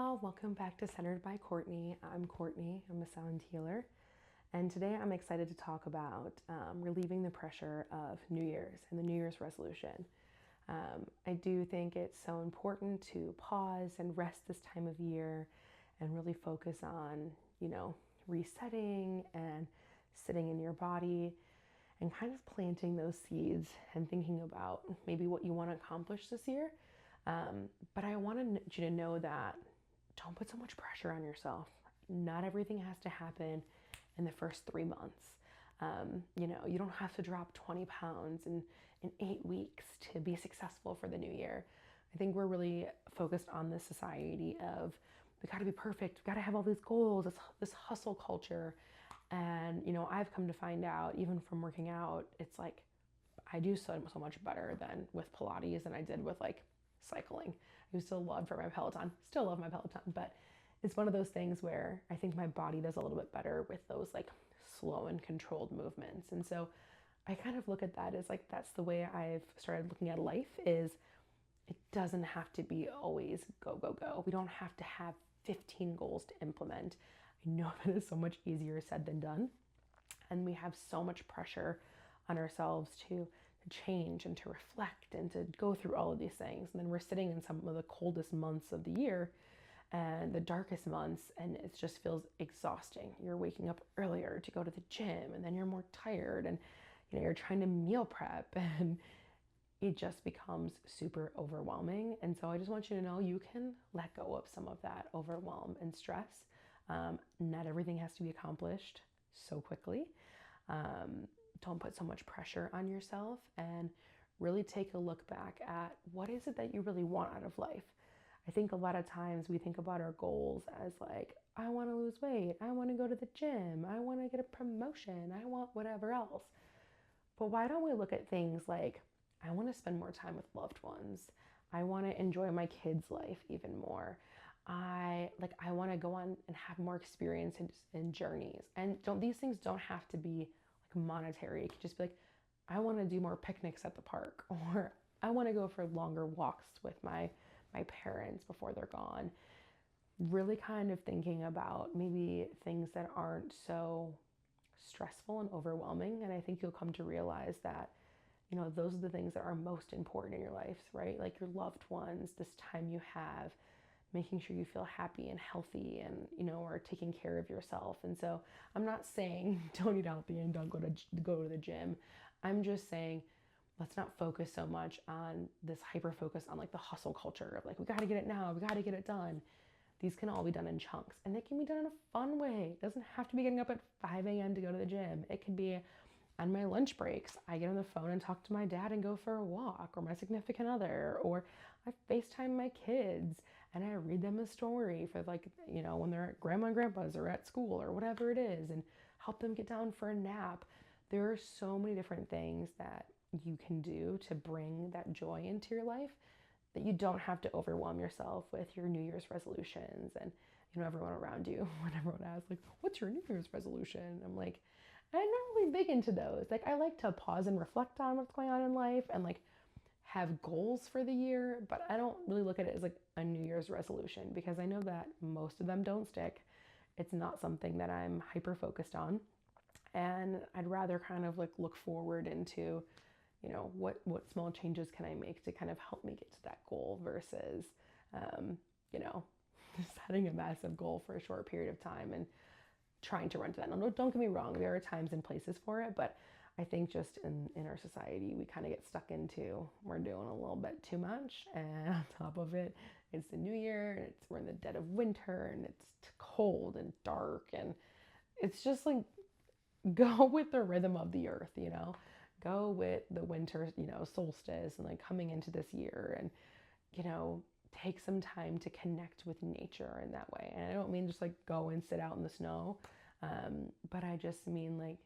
y'all, welcome back to Centered by Courtney. I'm Courtney, I'm a sound healer, and today I'm excited to talk about relieving the pressure of New Year's and the New Year's resolution. I do think it's so important to pause and rest this time of year and really focus on, resetting and sitting in your body and kind of planting those seeds and thinking about maybe what you want to accomplish this year. But I wanted you to know that don't put so much pressure on yourself. Not everything has to happen in the first 3 months. You don't have to drop 20 pounds in 8 weeks to be successful for the new year. I think we're really focused on this society of we got to be perfect, we got to have all these goals, this hustle culture. And, I've come to find out, even from working out, it's like I do so much better than with Pilates than I did with like cycling. I used to love for my Peloton, still love my Peloton, but it's one of those things where I think my body does a little bit better with those like slow and controlled movements. And so I kind of look at that as like that's the way I've started looking at life is it doesn't have to be always go, go, go. We don't have to have 15 goals to implement. I know that is so much easier said than done. And we have so much pressure on ourselves to change and to reflect and to go through all of these things. And then we're sitting in some of the coldest months of the year and the darkest months, and it just feels exhausting. You're waking up earlier to go to the gym, and then you're more tired, and you're trying to meal prep, and it just becomes super overwhelming. And so I just want you to know you can let go of some of that overwhelm and stress. Not everything has to be accomplished so quickly. Don't put so much pressure on yourself and really take a look back at what is it that you really want out of life. I think a lot of times we think about our goals as like, I want to lose weight, I want to go to the gym, I want to get a promotion, I want whatever else. But why don't we look at things like, I want to spend more time with loved ones. I want to enjoy my kids' life even more. I want to go on and have more experiences and journeys. And these things don't have to be like monetary. It could just be like, I want to do more picnics at the park, or I want to go for longer walks with my parents before they're gone. Really kind of thinking about maybe things that aren't so stressful and overwhelming. And I think you'll come to realize that, those are the things that are most important in your life, right? Like your loved ones, this time you have, making sure you feel happy and healthy and, are taking care of yourself. And so I'm not saying don't eat healthy and don't go to the gym. I'm just saying, let's not focus so much on this hyper focus on like the hustle culture of like, we got to get it now, we got to get it done. These can all be done in chunks, and they can be done in a fun way. It doesn't have to be getting up at 5 a.m. to go to the gym. It can be on my lunch breaks. I get on the phone and talk to my dad and go for a walk, or my significant other, or I FaceTime my kids and I read them a story for like, when they're at grandma and grandpa's or at school or whatever it is, and help them get down for a nap. There are so many different things that you can do to bring that joy into your life that you don't have to overwhelm yourself with your New Year's resolutions and everyone around you. When everyone asks like, what's your New Year's resolution? I'm like, I'm not really big into those. Like I like to pause and reflect on what's going on in life and like have goals for the year, but I don't really look at it as like a New Year's resolution because I know that most of them don't stick. It's not something that I'm hyper focused on. And I'd rather kind of like look forward into, what small changes can I make to kind of help me get to that goal versus, you know, setting a massive goal for a short period of time and trying to run to that. Now, don't get me wrong, there are times and places for it, but I think just in our society, we kind of get stuck into we're doing a little bit too much. And on top of it, it's the new year and we're in the dead of winter and it's cold and dark. And it's just like go with the rhythm of the earth, go with the winter, solstice and like coming into this year and, take some time to connect with nature in that way. And I don't mean just like go and sit out in the snow, but I just mean like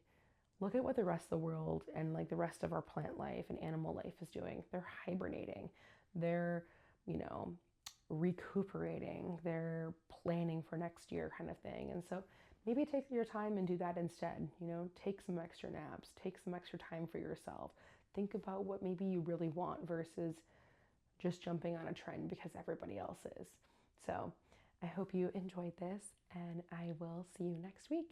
look at what the rest of the world and like the rest of our plant life and animal life is doing. They're hibernating, they're, recuperating, they're planning for next year kind of thing. And so maybe take your time and do that instead. Take some extra naps, take some extra time for yourself. Think about what maybe you really want versus just jumping on a trend because everybody else is. So I hope you enjoyed this, and I will see you next week.